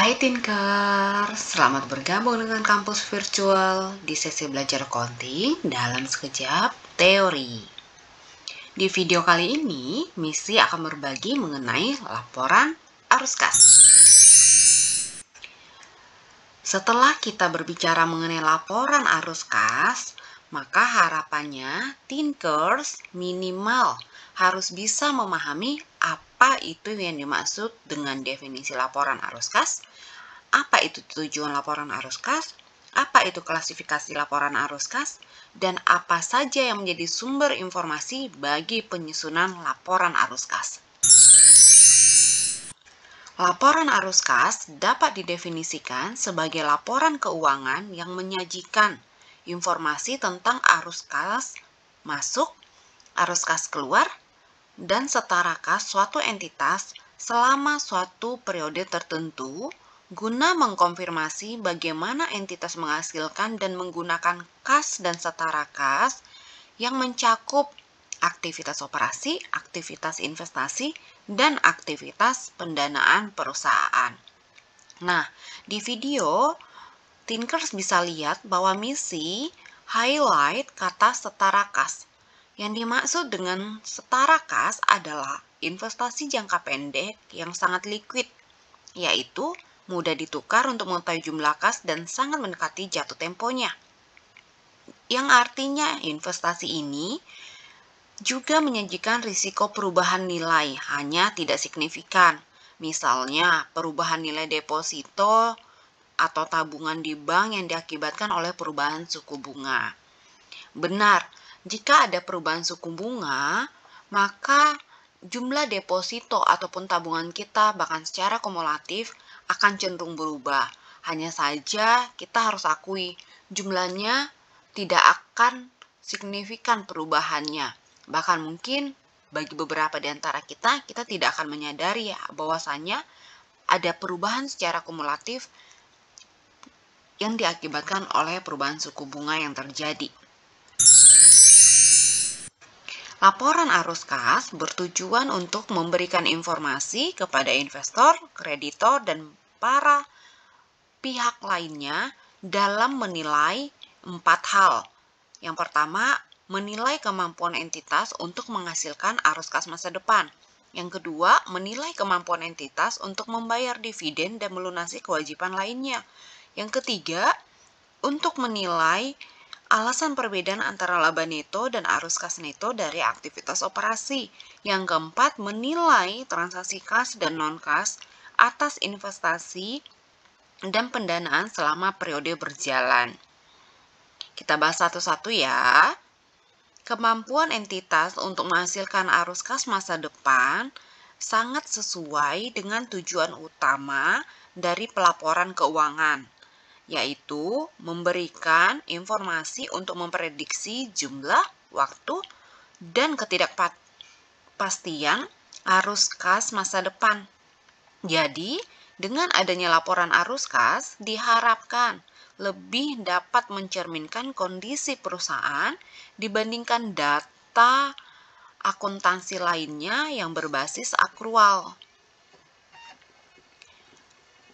Hai Tinker, selamat bergabung dengan kampus virtual di sesi belajar accounting dalam sekejap teori. Di video kali ini, Misi akan berbagi mengenai laporan arus kas. Setelah kita berbicara mengenai laporan arus kas, maka harapannya Tinkers minimal harus bisa memahami apa itu yang dimaksud dengan definisi laporan arus kas, apa itu tujuan laporan arus kas, apa itu klasifikasi laporan arus kas, dan apa saja yang menjadi sumber informasi bagi penyusunan laporan arus kas. Laporan arus kas dapat didefinisikan sebagai laporan keuangan yang menyajikan informasi tentang arus kas masuk, arus kas keluar, dan setara kas suatu entitas selama suatu periode tertentu guna mengkonfirmasi bagaimana entitas menghasilkan dan menggunakan kas dan setara kas yang mencakup aktivitas operasi, aktivitas investasi, dan aktivitas pendanaan perusahaan. Nah, di video, Tinkers bisa lihat bahwa Misi highlight kata setara kas. Yang dimaksud dengan setara kas adalah investasi jangka pendek yang sangat liquid, yaitu mudah ditukar untuk mengetahui jumlah kas dan sangat mendekati jatuh temponya. Yang artinya investasi ini juga menyajikan risiko perubahan nilai, hanya tidak signifikan. Misalnya, perubahan nilai deposito atau tabungan di bank yang diakibatkan oleh perubahan suku bunga. Benar, jika ada perubahan suku bunga, maka jumlah deposito ataupun tabungan kita bahkan secara kumulatif akan cenderung berubah. Hanya saja kita harus akui jumlahnya tidak akan signifikan perubahannya. Bahkan mungkin bagi beberapa di antara kita tidak akan menyadari bahwasanya ada perubahan secara kumulatif yang diakibatkan oleh perubahan suku bunga yang terjadi. Laporan arus kas bertujuan untuk memberikan informasi kepada investor, kreditor, dan para pihak lainnya dalam menilai 4 hal. Yang pertama, menilai kemampuan entitas untuk menghasilkan arus kas masa depan. Yang kedua, menilai kemampuan entitas untuk membayar dividen dan melunasi kewajiban lainnya. Yang ketiga, untuk menilai alasan perbedaan antara laba neto dan arus kas neto dari aktivitas operasi. Yang keempat, menilai transaksi kas dan non-kas atas investasi dan pendanaan selama periode berjalan. Kita bahas satu-satu ya. Kemampuan entitas untuk menghasilkan arus kas masa depan sangat sesuai dengan tujuan utama dari pelaporan keuangan, yaitu memberikan informasi untuk memprediksi jumlah, waktu, dan ketidakpastian arus kas masa depan. Jadi, dengan adanya laporan arus kas, diharapkan lebih dapat mencerminkan kondisi perusahaan dibandingkan data akuntansi lainnya yang berbasis akrual.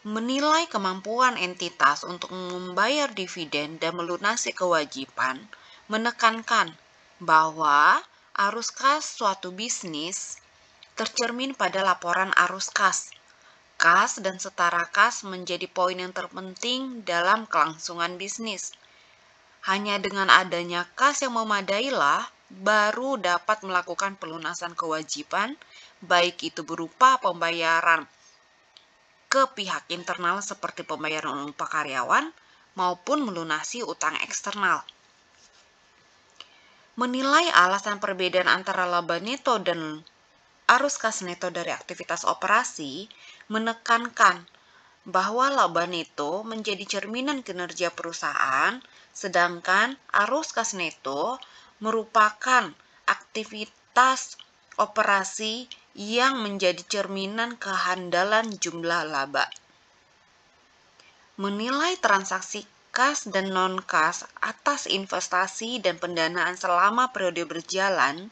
Menilai kemampuan entitas untuk membayar dividen dan melunasi kewajiban menekankan bahwa arus kas suatu bisnis tercermin pada laporan arus kas. Kas dan setara kas menjadi poin yang terpenting dalam kelangsungan bisnis. Hanya dengan adanya kas yang memadailah baru dapat melakukan pelunasan kewajiban, baik itu berupa pembayaran ke pihak internal seperti pembayaran upah karyawan maupun melunasi utang eksternal. Menilai alasan perbedaan antara laba neto dan arus kas neto dari aktivitas operasi menekankan bahwa laba neto menjadi cerminan kinerja perusahaan, sedangkan arus kas neto merupakan aktivitas operasi yang menjadi cerminan kehandalan jumlah laba. Menilai transaksi kas dan non-kas atas investasi dan pendanaan selama periode berjalan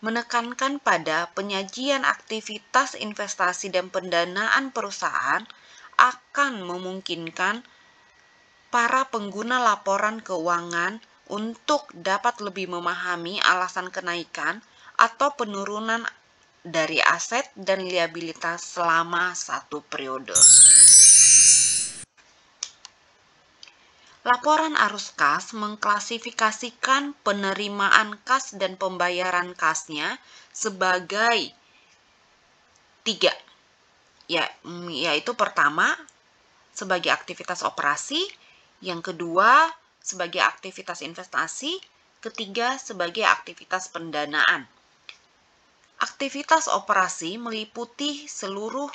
menekankan pada penyajian aktivitas investasi dan pendanaan perusahaan akan memungkinkan para pengguna laporan keuangan untuk dapat lebih memahami alasan kenaikan atau penurunan dari aset dan liabilitas selama satu periode. Laporan arus kas mengklasifikasikan penerimaan kas dan pembayaran kasnya sebagai 3, yaitu pertama sebagai aktivitas operasi, yang kedua sebagai aktivitas investasi, ketiga sebagai aktivitas pendanaan. Aktivitas operasi meliputi seluruh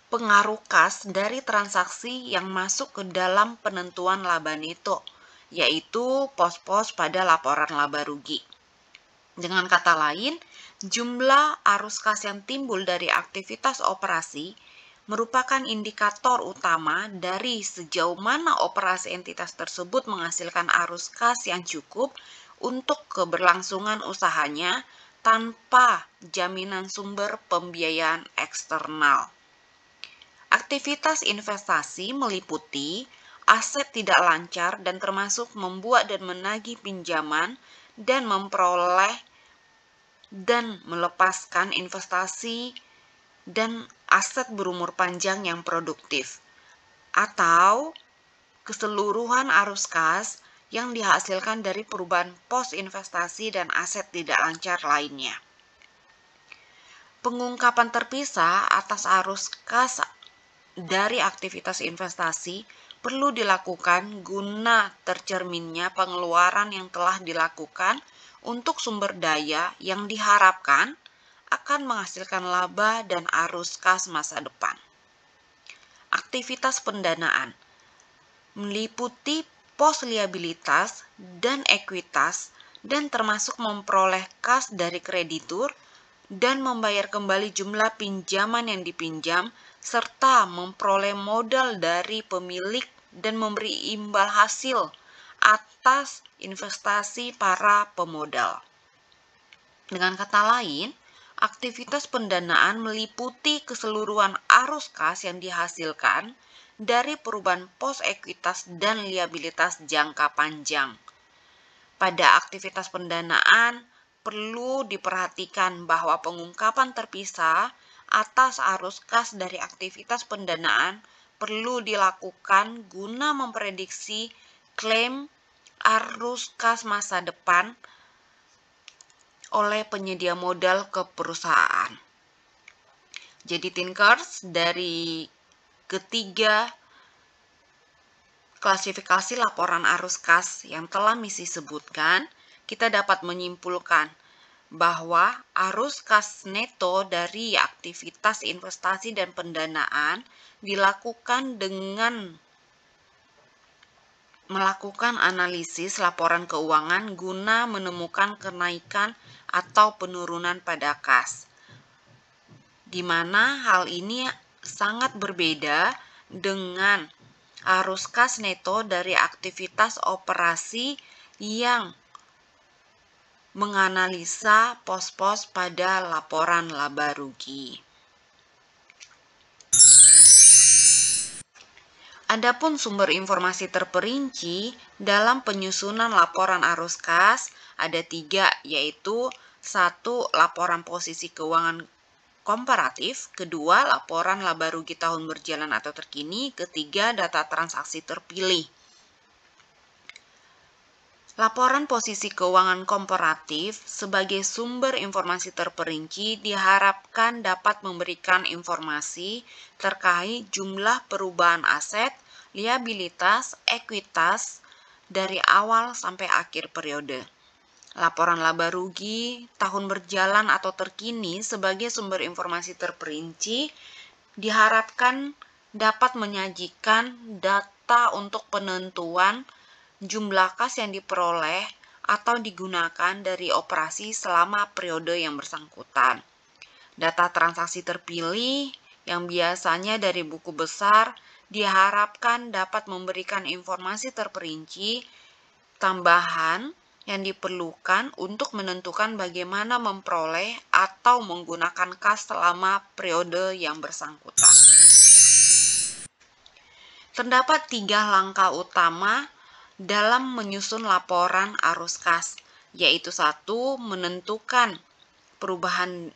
pengaruh kas dari transaksi yang masuk ke dalam penentuan laba neto, yaitu pos-pos pada laporan laba rugi. Dengan kata lain, jumlah arus kas yang timbul dari aktivitas operasi merupakan indikator utama dari sejauh mana operasi entitas tersebut menghasilkan arus kas yang cukup untuk keberlangsungan usahanya tanpa jaminan sumber pembiayaan eksternal. Aktivitas investasi meliputi aset tidak lancar dan termasuk membuat dan menagih pinjaman dan memperoleh dan melepaskan investasi dan aset berumur panjang yang produktif, atau keseluruhan arus kas yang dihasilkan dari perubahan pos investasi dan aset tidak lancar lainnya. Pengungkapan terpisah atas arus kas dari aktivitas investasi perlu dilakukan guna tercerminnya pengeluaran yang telah dilakukan untuk sumber daya yang diharapkan akan menghasilkan laba dan arus kas masa depan. Aktivitas pendanaan meliputi pos liabilitas dan ekuitas dan termasuk memperoleh kas dari kreditur dan membayar kembali jumlah pinjaman yang dipinjam serta memperoleh modal dari pemilik dan memberi imbal hasil atas investasi para pemodal. Dengan kata lain, aktivitas pendanaan meliputi keseluruhan arus kas yang dihasilkan dari perubahan pos ekuitas dan liabilitas jangka panjang. Pada aktivitas pendanaan, perlu diperhatikan bahwa pengungkapan terpisah atas arus kas dari aktivitas pendanaan perlu dilakukan guna memprediksi klaim arus kas masa depan oleh penyedia modal ke perusahaan. Jadi Thinkers, dari ketiga klasifikasi laporan arus kas yang telah Misi sebutkan, kita dapat menyimpulkan bahwa arus kas neto dari aktivitas investasi dan pendanaan dilakukan dengan melakukan analisis laporan keuangan guna menemukan kenaikan atau penurunan pada kas, di mana hal ini sangat berbeda dengan arus kas neto dari aktivitas operasi yang menganalisa pos-pos pada laporan laba rugi. Adapun sumber informasi terperinci dalam penyusunan laporan arus kas ada 3, yaitu 1. Laporan posisi keuangan komparatif, kedua laporan laba rugi tahun berjalan atau terkini, ketiga data transaksi terpilih. Laporan posisi keuangan komparatif sebagai sumber informasi terperinci diharapkan dapat memberikan informasi terkait jumlah perubahan aset, liabilitas, ekuitas dari awal sampai akhir periode. Laporan laba rugi tahun berjalan atau terkini sebagai sumber informasi terperinci diharapkan dapat menyajikan data untuk penentuan jumlah kas yang diperoleh atau digunakan dari operasi selama periode yang bersangkutan. Data transaksi terpilih yang biasanya dari buku besar diharapkan dapat memberikan informasi terperinci tambahan yang diperlukan untuk menentukan bagaimana memperoleh atau menggunakan kas selama periode yang bersangkutan. Terdapat 3 langkah utama dalam menyusun laporan arus kas, yaitu 1. Menentukan perubahan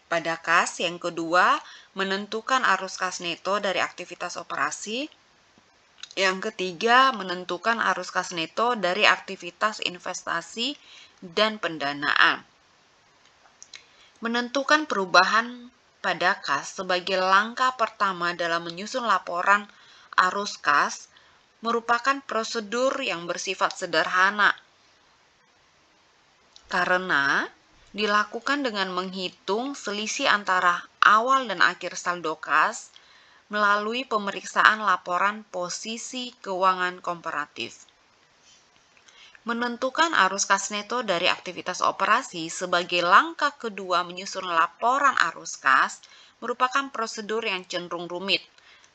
pada kas, yang kedua, menentukan arus kas neto dari aktivitas operasi, yang ketiga, menentukan arus kas neto dari aktivitas investasi dan pendanaan. Menentukan perubahan pada kas sebagai langkah pertama dalam menyusun laporan arus kas merupakan prosedur yang bersifat sederhana karena dilakukan dengan menghitung selisih antara awal dan akhir saldo kas melalui pemeriksaan laporan posisi keuangan komparatif. Menentukan arus kas neto dari aktivitas operasi sebagai langkah kedua menyusun laporan arus kas merupakan prosedur yang cenderung rumit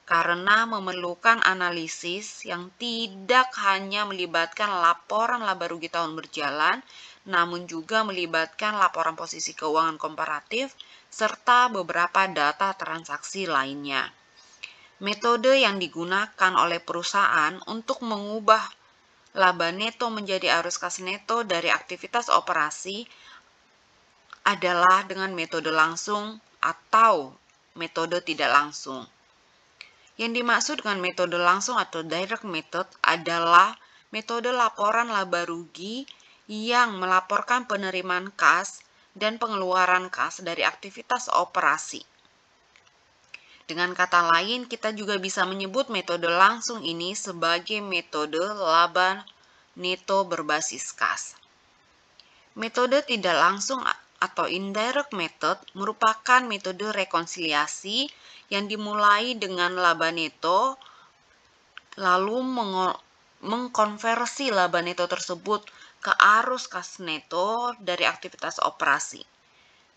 karena memerlukan analisis yang tidak hanya melibatkan laporan laba rugi tahun berjalan, namun juga melibatkan laporan posisi keuangan komparatif serta beberapa data transaksi lainnya. Metode yang digunakan oleh perusahaan untuk mengubah laba neto menjadi arus kas neto dari aktivitas operasi adalah dengan metode langsung atau metode tidak langsung. Yang dimaksud dengan metode langsung atau direct method adalah metode laporan laba rugi yang melaporkan penerimaan kas dan pengeluaran kas dari aktivitas operasi. Dengan kata lain, kita juga bisa menyebut metode langsung ini sebagai metode laba neto berbasis kas. Metode tidak langsung atau indirect method merupakan metode rekonsiliasi yang dimulai dengan laba neto, lalu mengkonversi laba neto tersebut ke arus kas neto dari aktivitas operasi.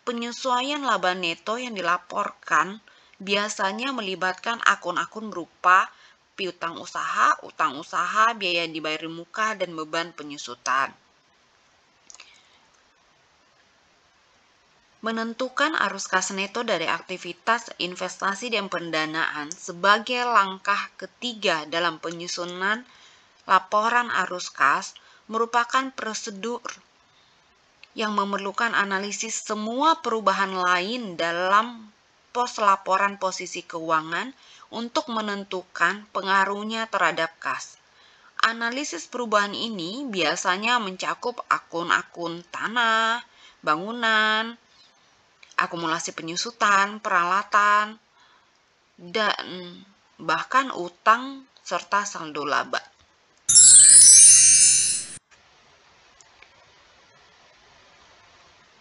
Penyesuaian laba neto yang dilaporkan biasanya melibatkan akun-akun berupa piutang usaha, utang usaha, biaya dibayar di muka, dan beban penyusutan. Menentukan arus kas neto dari aktivitas investasi dan pendanaan sebagai langkah ketiga dalam penyusunan laporan arus kas merupakan prosedur yang memerlukan analisis semua perubahan lain dalam pos laporan posisi keuangan untuk menentukan pengaruhnya terhadap kas. Analisis perubahan ini biasanya mencakup akun-akun tanah, bangunan, akumulasi penyusutan, peralatan, dan bahkan utang serta saldo laba.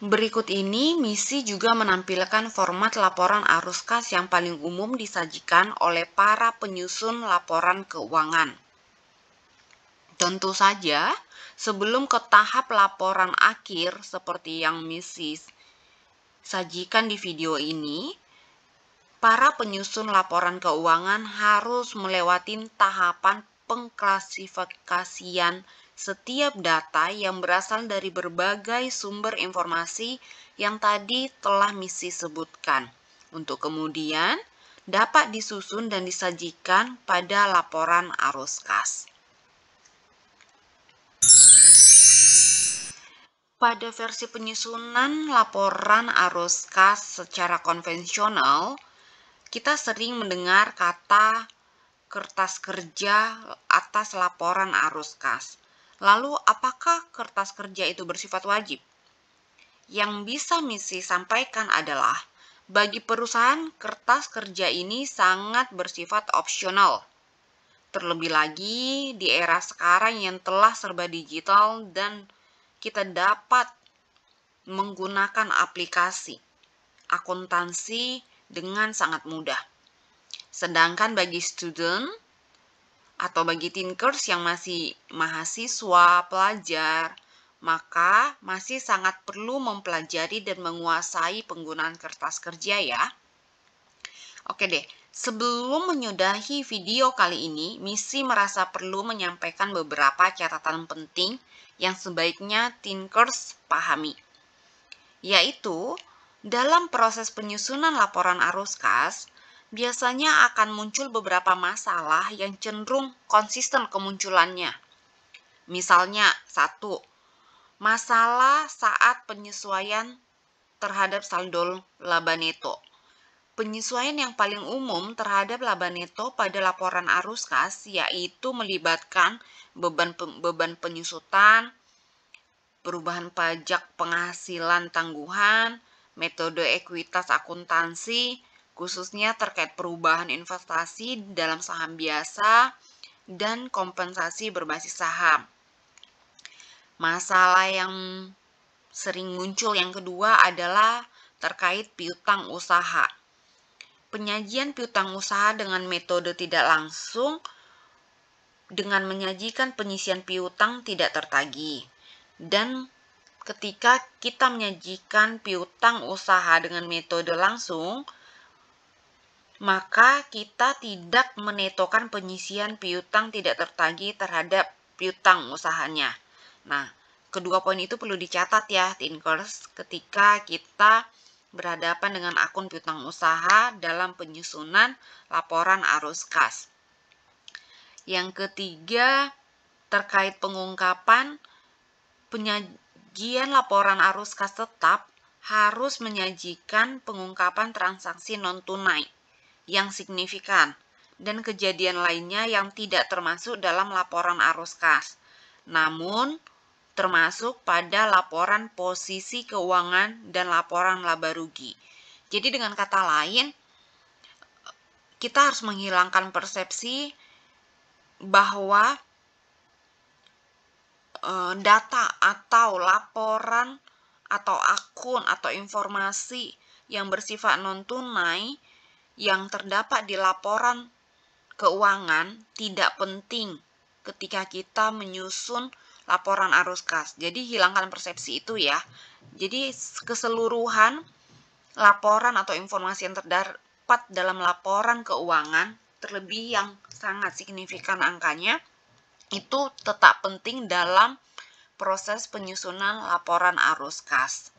Berikut ini misi juga menampilkan format laporan arus kas yang paling umum disajikan oleh para penyusun laporan keuangan. Tentu saja, sebelum ke tahap laporan akhir seperti yang misi sajikan di video ini, para penyusun laporan keuangan harus melewati tahapan pengklasifikasian setiap data yang berasal dari berbagai sumber informasi yang tadi telah misi sebutkan, untuk kemudian dapat disusun dan disajikan pada laporan arus kas. Pada versi penyusunan laporan arus kas secara konvensional, kita sering mendengar kata kertas kerja atas laporan arus kas. Lalu, apakah kertas kerja itu bersifat wajib? Yang bisa misi sampaikan adalah, bagi perusahaan, kertas kerja ini sangat bersifat opsional. Terlebih lagi di era sekarang yang telah serba digital dan kita dapat menggunakan aplikasi akuntansi dengan sangat mudah. Sedangkan bagi student atau bagi thinkers yang masih mahasiswa, pelajar, maka masih sangat perlu mempelajari dan menguasai penggunaan kertas kerja ya. Oke deh, sebelum menyudahi video kali ini, misi merasa perlu menyampaikan beberapa catatan penting yang sebaiknya thinkers pahami. Yaitu, dalam proses penyusunan laporan arus kas, biasanya akan muncul beberapa masalah yang cenderung konsisten kemunculannya. Misalnya, 1. Masalah saat penyesuaian terhadap saldo laba neto. Penyesuaian yang paling umum terhadap laba neto pada laporan arus kas yaitu melibatkan beban penyusutan, perubahan pajak penghasilan tangguhan, metode ekuitas akuntansi, khususnya terkait perubahan investasi dalam saham biasa, dan kompensasi berbasis saham. Masalah yang sering muncul yang kedua adalah terkait piutang usaha. Penyajian piutang usaha dengan metode tidak langsung dengan menyajikan penyisian piutang tidak tertagih. Dan ketika kita menyajikan piutang usaha dengan metode langsung, maka kita tidak menetokan penyisian piutang tidak tertagih terhadap piutang usahanya. Nah, kedua poin itu perlu dicatat ya, Tinkers, ketika kita berhadapan dengan akun piutang usaha dalam penyusunan laporan arus kas. Yang ketiga, terkait pengungkapan, penyajian laporan arus kas tetap harus menyajikan pengungkapan transaksi non-tunai yang signifikan dan kejadian lainnya yang tidak termasuk dalam laporan arus kas, namun termasuk pada laporan posisi keuangan dan laporan laba rugi. Jadi dengan kata lain, kita harus menghilangkan persepsi bahwa data atau laporan atau akun atau informasi yang bersifat non-tunai yang terdapat di laporan keuangan tidak penting ketika kita menyusun laporan arus kas. Jadi hilangkan persepsi itu ya. Jadi keseluruhan laporan atau informasi yang terdapat dalam laporan keuangan, terlebih yang sangat signifikan angkanya, itu tetap penting dalam proses penyusunan laporan arus kas.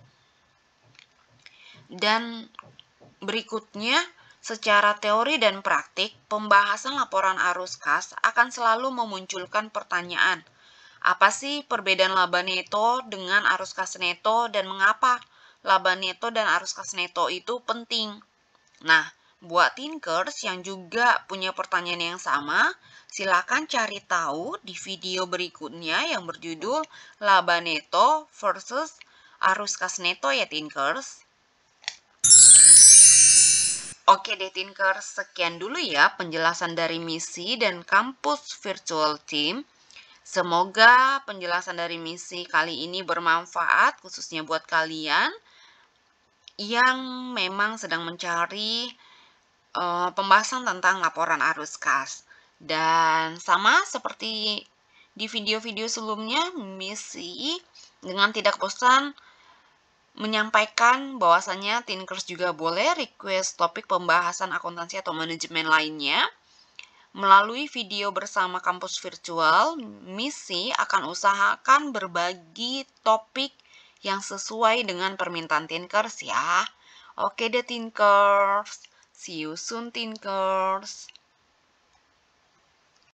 Dan berikutnya, secara teori dan praktik, pembahasan laporan arus kas akan selalu memunculkan pertanyaan, apa sih perbedaan laba neto dengan arus kas neto dan mengapa laba neto dan arus kas neto itu penting? Nah, buat Tinkers yang juga punya pertanyaan yang sama, silakan cari tahu di video berikutnya yang berjudul laba neto versus arus kas neto ya Tinkers. Oke deh Tinkers, sekian dulu ya penjelasan dari misi dan kampus virtual team. Semoga penjelasan dari misi kali ini bermanfaat khususnya buat kalian yang memang sedang mencari pembahasan tentang laporan arus kas. Dan sama seperti di video-video sebelumnya, misi dengan tidak bosan menyampaikan bahwasannya Tinkers juga boleh request topik pembahasan akuntansi atau manajemen lainnya. Melalui video bersama kampus virtual, misi akan usahakan berbagi topik yang sesuai dengan permintaan Tinkers ya. Oke deh Tinkers, see you soon Tinkers.